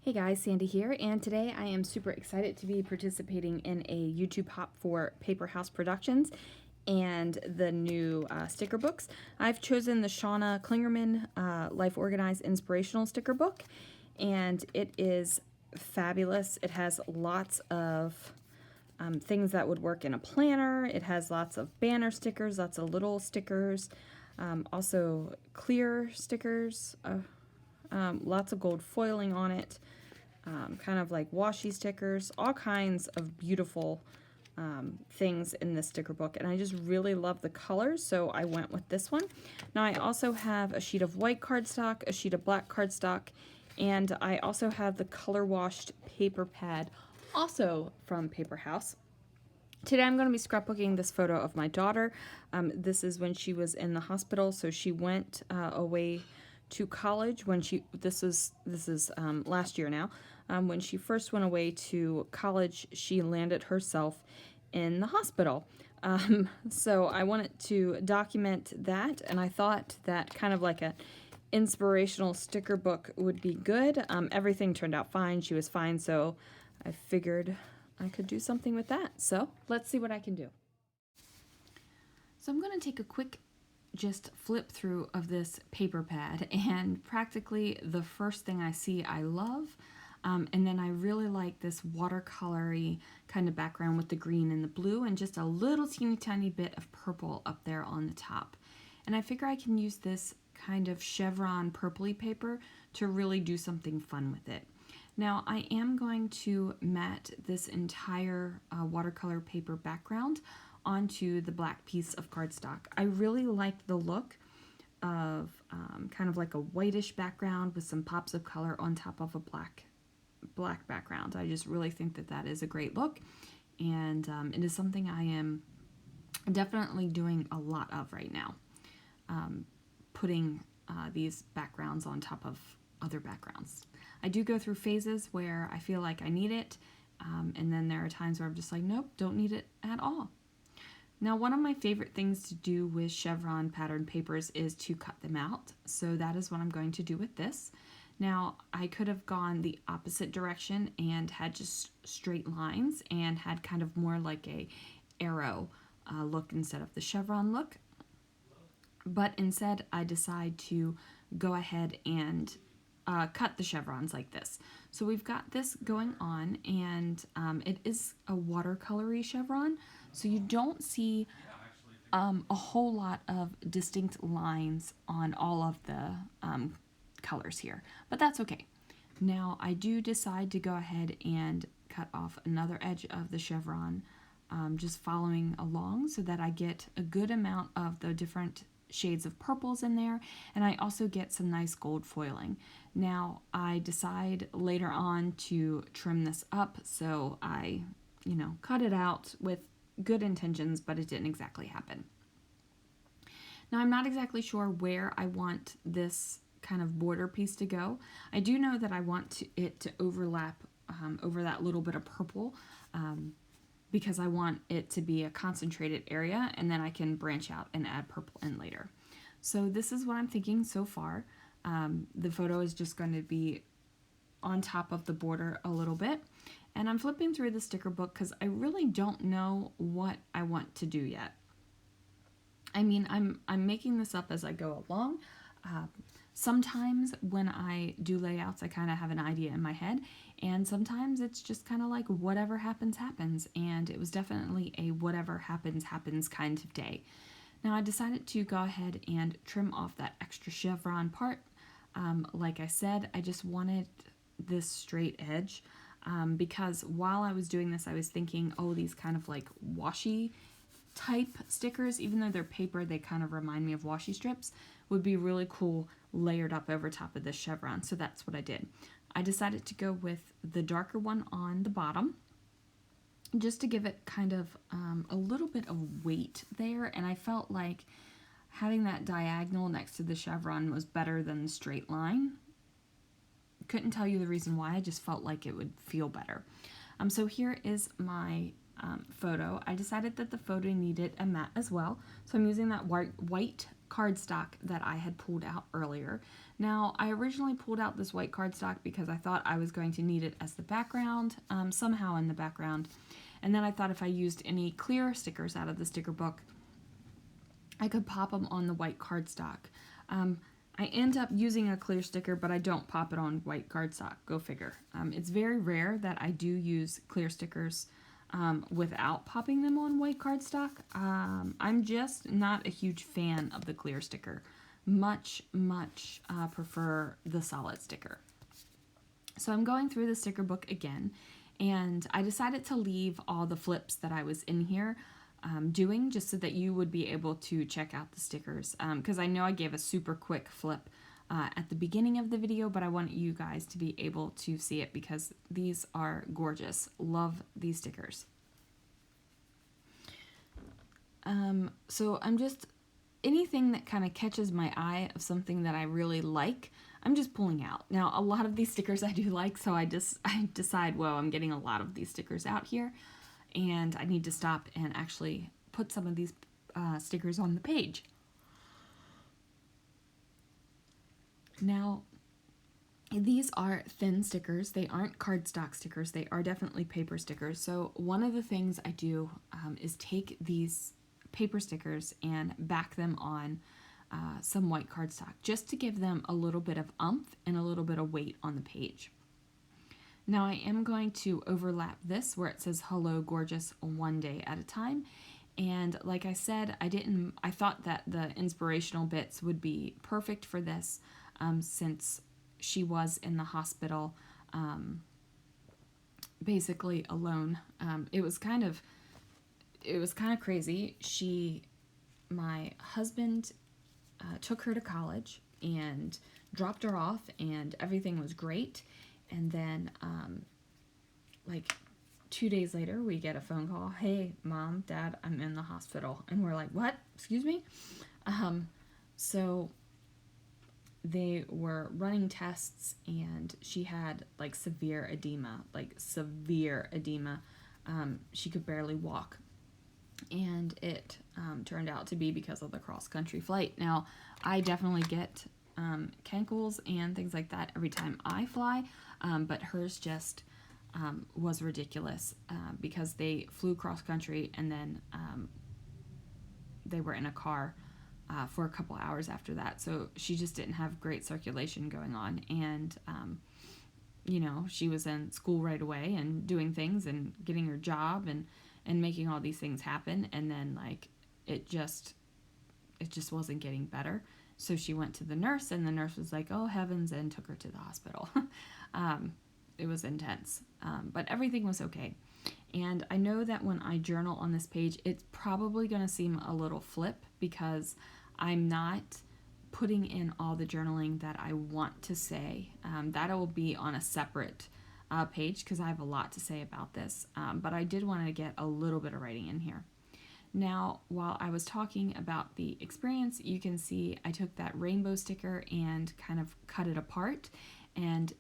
Hey guys, Sandy here, and today I am super excited to be participating in a YouTube Hop for Paper House Productions and the new sticker books. I've chosen the Shauna Klingerman Life Organized Inspirational Sticker Book, and it is fabulous. It has lots of things that would work in a planner. It has lots of banner stickers, lots of little stickers, also clear stickers, lots of gold foiling on it, kind of like washi stickers, all kinds of beautiful things in this sticker book. And I just really love the colors, so I went with this one. Now I also have a sheet of white cardstock, a sheet of black cardstock, and I also have the color washed paper pad, also from Paper House. Today I'm going to be scrapbooking this photo of my daughter. This is when she was in the hospital, so she went away to college when this is last year now. When she first went away to college, she landed herself in the hospital. So I wanted to document that, and I thought that kind of like a inspirational sticker book would be good. Everything turned out fine. She was fine, so I figured I could do something with that. So let's see what I can do. So I'm going to take a quick just flip through of this paper pad, and practically the first thing I see I love, and then I really like this watercolory kind of background with the green and the blue and just a little teeny tiny bit of purple up there on the top. And I figure I can use this kind of chevron purpley paper to really do something fun with it. Now I am going to mat this entire watercolor paper background onto the black piece of cardstock. I really like the look of kind of like a whitish background with some pops of color on top of a black background. I just really think that that is a great look, and it is something I am definitely doing a lot of right now, putting these backgrounds on top of other backgrounds. I do go through phases where I feel like I need it, and then there are times where I'm just like, nope, don't need it at all. Now, one of my favorite things to do with chevron pattern papers is to cut them out, so that is what I'm going to do with this. Now, I could have gone the opposite direction and had just straight lines and had kind of more like a arrow look instead of the chevron look, but instead I decide to go ahead and cut the chevrons like this. So we've got this going on, and it is a watercolory chevron, so you don't see a whole lot of distinct lines on all of the colors here, but that's okay. Now I do decide to go ahead and cut off another edge of the chevron, just following along so that I get a good amount of the different shades of purples in there, and I also get some nice gold foiling. Now I decide later on to trim this up, so I, cut it out with good intentions, but it didn't exactly happen. Now I'm not exactly sure where I want this kind of border piece to go. I do know that I want it to overlap over that little bit of purple, because I want it to be a concentrated area, and then I can branch out and add purple in later. So this is what I'm thinking so far. The photo is just going to be on top of the border a little bit, and I'm flipping through the sticker book because I really don't know what I want to do yet. I mean, I'm making this up as I go along. Sometimes when I do layouts, I kind of have an idea in my head, and sometimes it's just kind of like whatever happens, happens, and it was definitely a whatever happens, happens kind of day. Now I decided to go ahead and trim off that extra chevron part. Like I said, I just wanted this straight edge, because while I was doing this, I was thinking, oh, these kind of like washi type stickers, even though they're paper, they kind of remind me of washi strips, would be really cool layered up over top of this chevron. So that's what I did. I decided to go with the darker one on the bottom, just to give it kind of a little bit of weight there, and I felt like having that diagonal next to the chevron was better than the straight line. Couldn't tell you the reason why, I just felt like it would feel better. So here is my photo. I decided that the photo needed a mat as well, so I'm using that white cardstock that I had pulled out earlier. Now, I originally pulled out this white cardstock because I thought I was going to need it as the background, somehow in the background. And then I thought if I used any clear stickers out of the sticker book, I could pop them on the white cardstock. I end up using a clear sticker, but I don't pop it on white cardstock. Go figure. It's very rare that I do use clear stickers without popping them on white cardstock. I'm just not a huge fan of the clear sticker. Much prefer the solid sticker. So I'm going through the sticker book again, and I decided to leave all the flips that I was in here doing, just so that you would be able to check out the stickers, because I know I gave a super quick flip at the beginning of the video, but I want you guys to be able to see it because these are gorgeous. Love these stickers. So I'm just, anything that kind of catches my eye of something that I really like, I'm just pulling out. Now, a lot of these stickers I do like, so I decide, well, I'm getting a lot of these stickers out here, and I need to stop and actually put some of these stickers on the page. Now, these are thin stickers. They aren't cardstock stickers. They are definitely paper stickers. So one of the things I do is take these paper stickers and back them on some white cardstock, just to give them a little bit of oomph and a little bit of weight on the page. Now I am going to overlap this where it says "Hello Gorgeous, one day at a time." And like I said, I thought that the inspirational bits would be perfect for this, since she was in the hospital, basically alone. It was kind of crazy. My husband took her to college and dropped her off, and everything was great. And then, like 2 days later, we get a phone call. "Hey, Mom, Dad, I'm in the hospital." And we're like, "What? Excuse me?" So they were running tests, and she had like severe edema. She could barely walk. And it turned out to be because of the cross-country flight. Now, I definitely get cankles and things like that every time I fly, but hers just was ridiculous because they flew cross-country, and then they were in a car for a couple hours after that. So she just didn't have great circulation going on, and you know, she was in school right away and doing things and getting her job and making all these things happen, and then like it just wasn't getting better. So she went to the nurse, and the nurse was like, "Oh heavens," and took her to the hospital. It was intense, but everything was okay. And I know that when I journal on this page, it's probably going to seem a little flip because I'm not putting in all the journaling that I want to say. That will be on a separate page because I have a lot to say about this, but I did want to get a little bit of writing in here. Now, while I was talking about the experience, you can see I took that rainbow sticker and kind of cut it apart and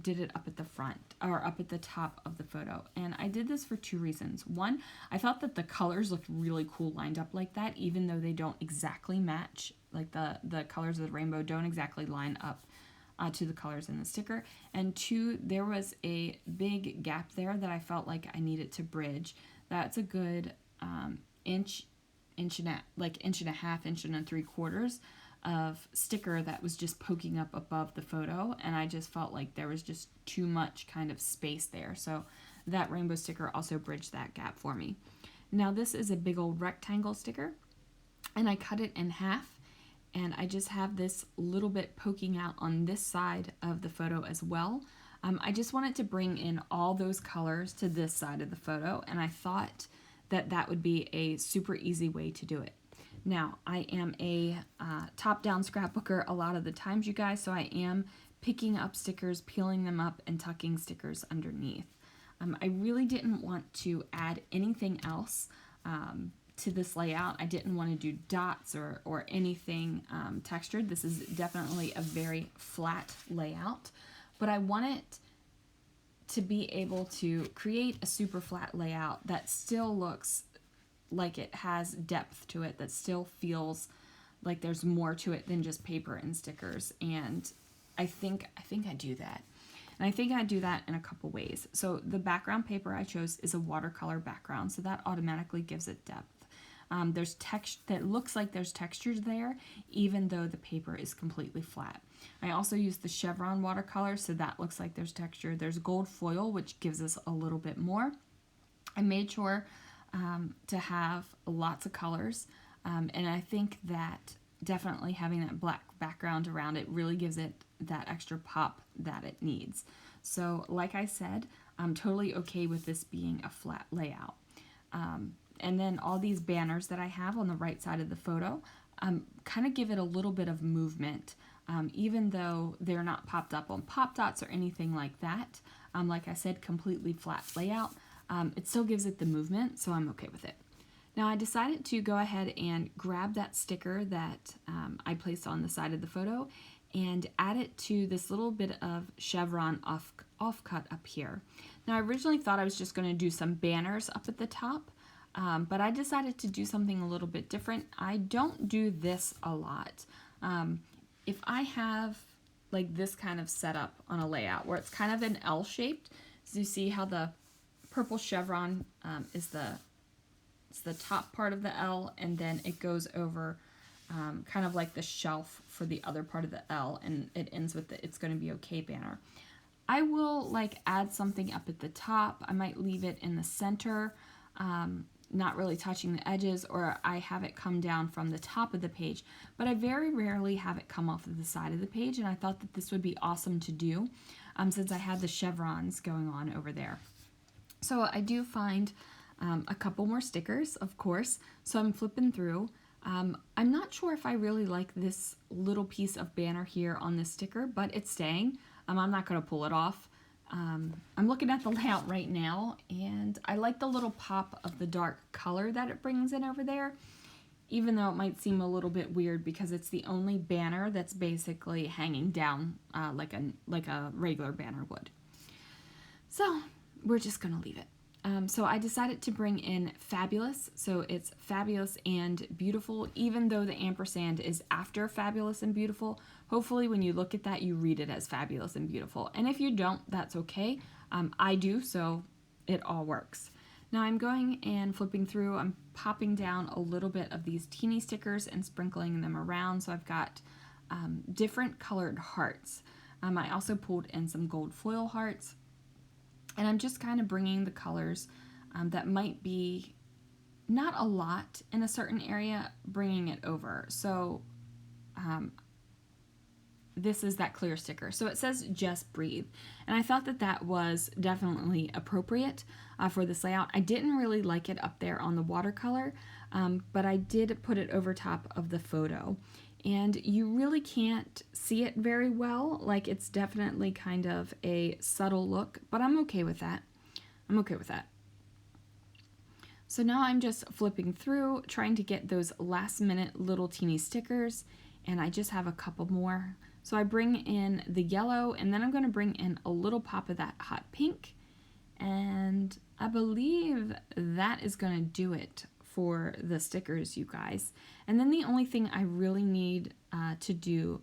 did it up at the front, or up at the top of the photo. And I did this for two reasons. One, I thought that the colors looked really cool lined up like that, even though they don't exactly match, like the colors of the rainbow don't exactly line up to the colors in the sticker. And two, there was a big gap there that I felt like I needed to bridge. That's a good inch and a half, inch and 3/4 of sticker that was just poking up above the photo, and I just felt like there was just too much kind of space there. So that rainbow sticker also bridged that gap for me. Now this is a big old rectangle sticker, and I cut it in half, and I just have this little bit poking out on this side of the photo as well. I just wanted to bring in all those colors to this side of the photo, and I thought that that would be a super easy way to do it. Now, I am a top-down scrapbooker a lot of the times, you guys, so I am picking up stickers, peeling them up, and tucking stickers underneath. I really didn't want to add anything else to this layout. I didn't want to do dots or anything textured. This is definitely a very flat layout, but I wanted to be able to create a super flat layout that still looks like it has depth to it, that still feels like there's more to it than just paper and stickers. And I think I do that. And I think I do that in a couple ways. So the background paper I chose is a watercolor background, so that automatically gives it depth. There's text that looks like there's textures there, even though the paper is completely flat. I also used the chevron watercolor, so that looks like there's texture. There's gold foil, which gives us a little bit more. I made sure to have lots of colors, and I think that definitely having that black background around it really gives it that extra pop that it needs. So like I said, I'm totally okay with this being a flat layout. And then all these banners that I have on the right side of the photo kind of give it a little bit of movement, even though they're not popped up on pop dots or anything like that. Like I said, completely flat layout. It still gives it the movement, so I'm okay with it. Now I decided to go ahead and grab that sticker that I placed on the side of the photo and add it to this little bit of chevron offcut up here. Now I originally thought I was just going to do some banners up at the top, but I decided to do something a little bit different. I don't do this a lot. If I have like this kind of setup on a layout where it's kind of an L shaped, so you see how the purple chevron is the top part of the L, and then it goes over kind of like the shelf for the other part of the L, and it ends with the It's Gonna Be Okay banner. I will like add something up at the top. I might leave it in the center, not really touching the edges, or I have it come down from the top of the page, but I very rarely have it come off of the side of the page, and I thought that this would be awesome to do since I had the chevrons going on over there. So I do find a couple more stickers, of course, so I'm flipping through. I'm not sure if I really like this little piece of banner here on this sticker, but it's staying. I'm not going to pull it off. I'm looking at the layout right now, and I like the little pop of the dark color that it brings in over there, even though it might seem a little bit weird because it's the only banner that's basically hanging down like a regular banner would. So we're just going to leave it. So I decided to bring in fabulous, so it's fabulous and beautiful, even though the ampersand is after fabulous and beautiful. Hopefully when you look at that, you read it as fabulous and beautiful. And if you don't, that's okay. I do, so it all works. Now I'm going and flipping through. I'm popping down a little bit of these teeny stickers and sprinkling them around. So I've got different colored hearts. I also pulled in some gold foil hearts. And I'm just kind of bringing the colors that might be not a lot in a certain area, bringing it over. So this is that clear sticker. So it says just breathe. And I thought that that was definitely appropriate for this layout. I didn't really like it up there on the watercolor, but I did put it over top of the photo. And you really can't see it very well. Like, it's definitely kind of a subtle look, but I'm okay with that. I'm okay with that. So now I'm just flipping through, trying to get those last minute little teeny stickers, and I just have a couple more. So I bring in the yellow, and then I'm going to bring in a little pop of that hot pink, and I believe that is going to do it for the stickers, you guys. And then the only thing I really need to do,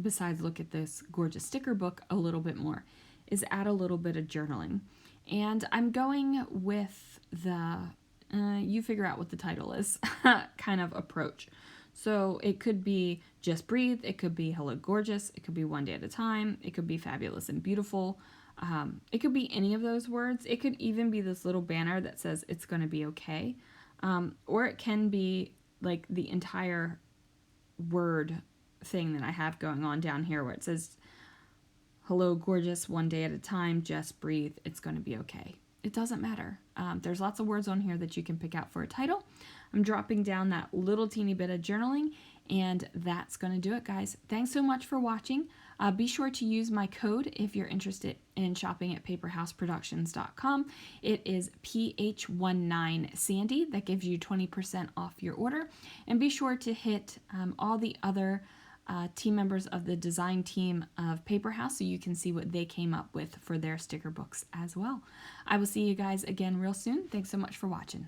besides look at this gorgeous sticker book a little bit more, is add a little bit of journaling. And I'm going with the, you figure out what the title is, kind of approach. So it could be Just Breathe, it could be Hello Gorgeous, it could be One Day at a Time, it could be Fabulous and Beautiful. It could be any of those words. It could even be this little banner that says It's Gonna Be Okay. Or it can be like the entire word thing that I have going on down here where it says Hello Gorgeous, One Day at a Time, Just Breathe, It's Gonna Be Okay. It doesn't matter. There's lots of words on here that you can pick out for a title. I'm dropping down that little teeny bit of journaling, and that's going to do it, guys. Thanks so much for watching. Be sure to use my code if you're interested in shopping at paperhouseproductions.com. It is PH19Sandy. That gives you 20% off your order. And be sure to hit all the other team members of the design team of Paper House so you can see what they came up with for their sticker books as well. I will see you guys again real soon. Thanks so much for watching.